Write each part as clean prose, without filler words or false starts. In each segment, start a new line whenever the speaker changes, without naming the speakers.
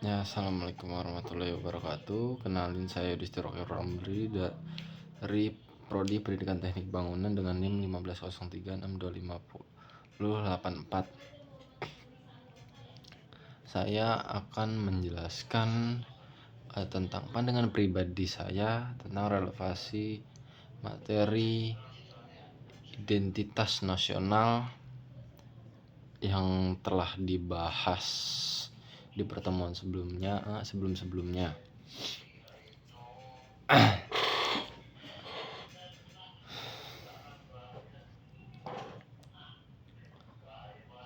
Ya, assalamualaikum warahmatullahi wabarakatuh. Kenalin, saya Yudhistira Rocky Ramli dari Prodi Pendidikan Teknik Bangunan dengan NIM 150362584. Saya akan menjelaskan tentang pandangan pribadi saya tentang relevansi materi identitas nasional yang telah dibahas di pertemuan sebelum-sebelumnya.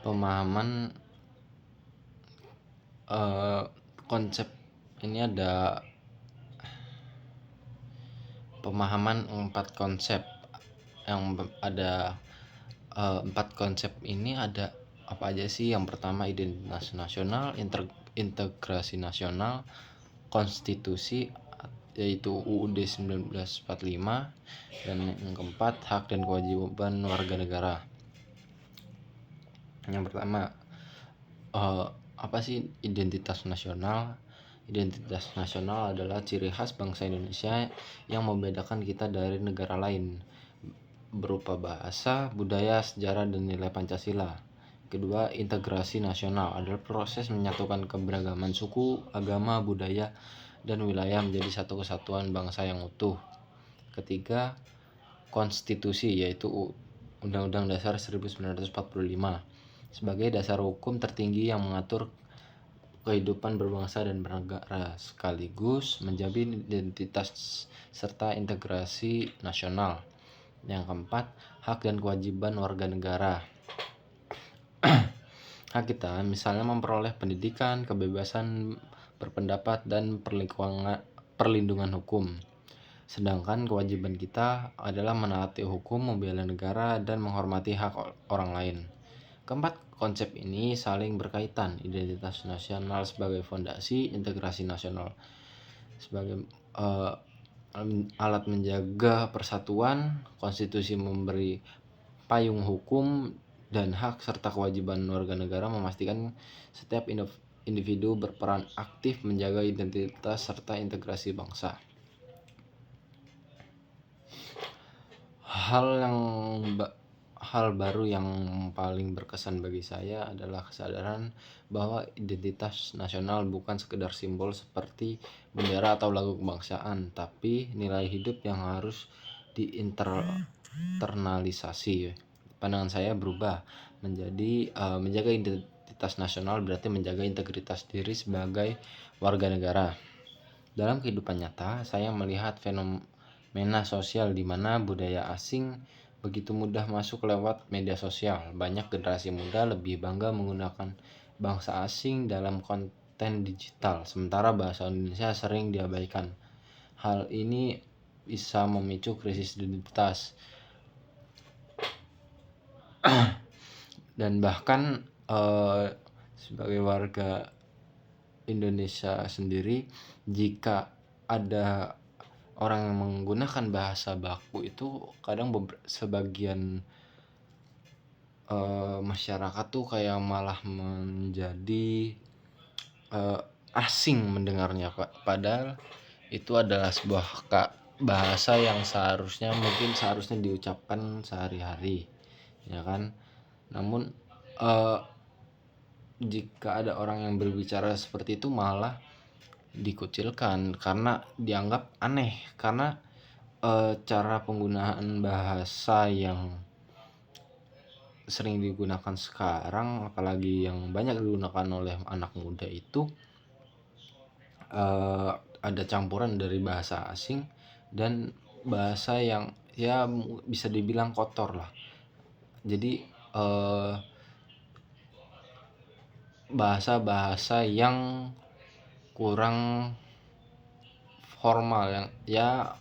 Pemahaman konsep ini ada pemahaman 4 konsep yang ada. 4 konsep ini ada apa aja sih? Yang pertama identitas nasional, integrasi nasional, konstitusi yaitu UUD 1945, dan yang keempat hak dan kewajiban warga negara. Yang pertama, apa sih identitas nasional? Identitas nasional adalah ciri khas bangsa Indonesia yang membedakan kita dari negara lain, berupa bahasa, budaya, sejarah, dan nilai Pancasila. Kedua, integrasi nasional adalah proses menyatukan keberagaman suku, agama, budaya, dan wilayah menjadi satu kesatuan bangsa yang utuh. Ketiga, konstitusi, yaitu Undang-Undang Dasar 1945 sebagai dasar hukum tertinggi yang mengatur kehidupan berbangsa dan bernegara, sekaligus menjamin identitas serta integrasi nasional. Yang keempat, hak dan kewajiban warga negara. Hak kita misalnya memperoleh pendidikan, kebebasan berpendapat, dan perlindungan hukum. Sedangkan kewajiban kita adalah menaati hukum, membela negara, dan menghormati hak orang lain. Keempat konsep ini saling berkaitan. Identitas nasional sebagai fondasi, integrasi nasional sebagai alat menjaga persatuan, konstitusi memberi payung hukum dan hak, serta kewajiban warga negara memastikan setiap individu berperan aktif menjaga identitas serta integrasi bangsa. Hal baru yang paling berkesan bagi saya adalah kesadaran bahwa identitas nasional bukan sekedar simbol seperti bendera atau lagu kebangsaan, tapi nilai hidup yang harus diinternalisasi. Pandangan saya berubah menjadi menjaga identitas nasional berarti menjaga integritas diri sebagai warga negara. Dalam kehidupan nyata, saya melihat fenomena sosial di mana budaya asing begitu mudah masuk lewat media sosial. Banyak generasi muda lebih bangga menggunakan bangsa asing dalam konten digital, sementara bahasa Indonesia sering diabaikan. Hal ini bisa memicu krisis identitas dan bahkan sebagai warga Indonesia sendiri, jika ada orang yang menggunakan bahasa baku itu kadang sebagian masyarakat tuh kayak malah menjadi asing mendengarnya, padahal itu adalah sebuah bahasa yang seharusnya diucapkan sehari-hari, ya kan. Namun jika ada orang yang berbicara seperti itu malah dikucilkan karena dianggap aneh, karena cara penggunaan bahasa yang sering digunakan sekarang, apalagi yang banyak digunakan oleh anak muda itu ada campuran dari bahasa asing dan bahasa yang ya bisa dibilang kotor lah. Jadi bahasa-bahasa yang kurang formal, yang ya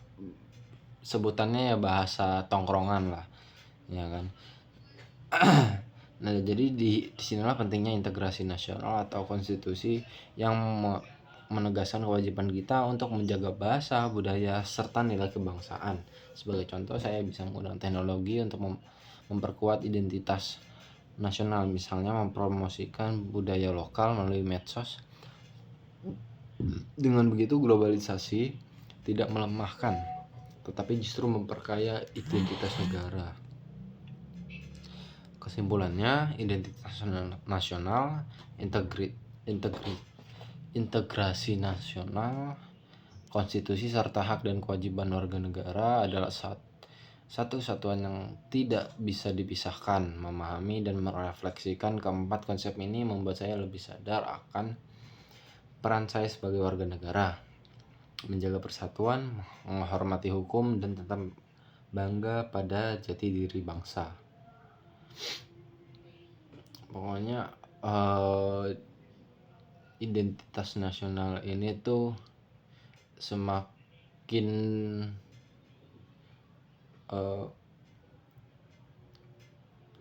sebutannya ya bahasa tongkrongan lah, ya kan. Nah, jadi di sinilah pentingnya integrasi nasional atau konstitusi yang menegaskan kewajiban kita untuk menjaga bahasa, budaya, serta nilai kebangsaan. Sebagai contoh, saya bisa menggunakan teknologi untuk memperkuat identitas nasional, misalnya mempromosikan budaya lokal melalui medsos, Dengan begitu, globalisasi tidak melemahkan, tetapi justru memperkaya identitas negara. Kesimpulannya, identitas nasional, integrasi nasional, konstitusi serta hak dan kewajiban warga negara adalah satu satuan yang tidak bisa dipisahkan. Memahami dan merefleksikan keempat konsep ini membuat saya lebih sadar akan peran saya sebagai warga negara, menjaga persatuan, menghormati hukum, dan tetap bangga pada jati diri bangsa. Pokoknya identitas nasional ini tuh semakin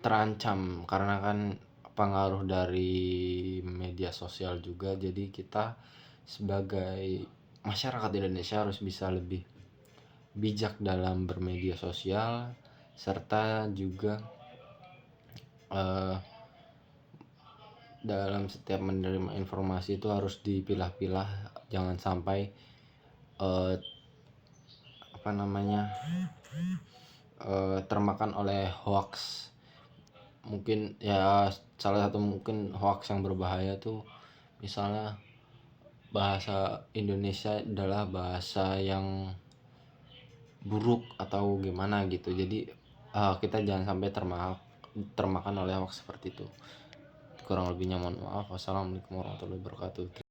terancam karena kan pengaruh dari media sosial juga. Jadi kita sebagai masyarakat Indonesia harus bisa lebih bijak dalam bermedia sosial, serta juga dalam setiap menerima informasi itu harus dipilah-pilah, jangan sampai termakan oleh hoax. Mungkin ya salah satu mungkin hoax yang berbahaya tuh misalnya bahasa Indonesia adalah bahasa yang buruk atau gimana gitu. Jadi kita jangan sampai termakan oleh hoax seperti itu. Kurang lebihnya mohon maaf. Wassalamualaikum warahmatullahi wabarakatuh.